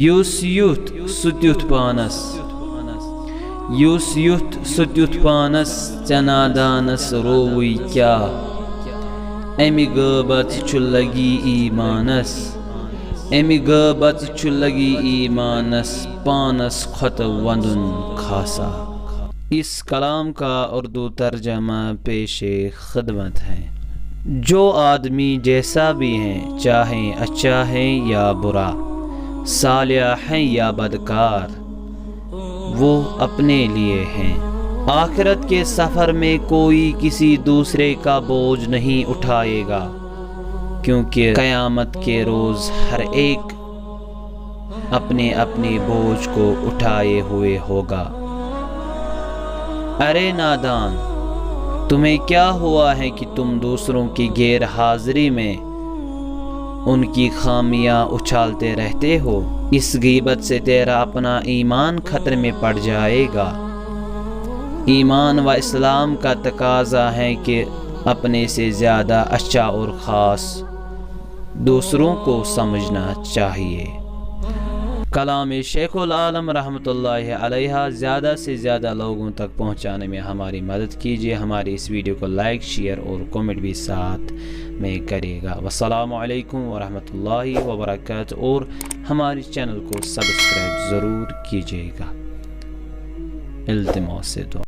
یُس یُتھ سُہ تیُتھ پانس یُس یُتھ سُہ تیُتھ پانس ژےٚ نادانس رووٕے کیٛاہ اَمہِ غٲبت چھُ لگی ایمانس اَمہِ غٲبت چھُ لگی ایمانس پانس کھۄتہٕ وندُن خاصا۔ اس کلام کا اردو ترجمہ پیش خدمت ہے۔ جو آدمی جیسا بھی ہیں، چاہے اچھا ہے یا برا، صالح ہیں یا بدکار، وہ اپنے لیے ہیں۔ آخرت کے سفر میں کوئی کسی دوسرے کا بوجھ نہیں اٹھائے گا، کیونکہ قیامت کے روز ہر ایک اپنے اپنے بوجھ کو اٹھائے ہوئے ہوگا۔ ارے نادان، تمہیں کیا ہوا ہے کہ تم دوسروں کی غیر حاضری میں ان کی خامیاں اچھالتے رہتے ہو؟ اس غیبت سے تیرا اپنا ایمان خطرے میں پڑ جائے گا۔ ایمان و اسلام کا تقاضا ہے کہ اپنے سے زیادہ اچھا اور خاص دوسروں کو سمجھنا چاہیے۔ کلام شیخ العالم رحمۃ اللہ علیہ زیادہ سے زیادہ لوگوں تک پہنچانے میں ہماری مدد کیجیے۔ ہماری اس ویڈیو کو لائک، شیئر اور کامنٹ بھی ساتھ میں کرے گا۔ والسلام علیکم ورحمۃ اللہ وبرکاتہ، اور ہمارے چینل کو سبسکرائب ضرور کیجیے گا۔ التماس سے دعا۔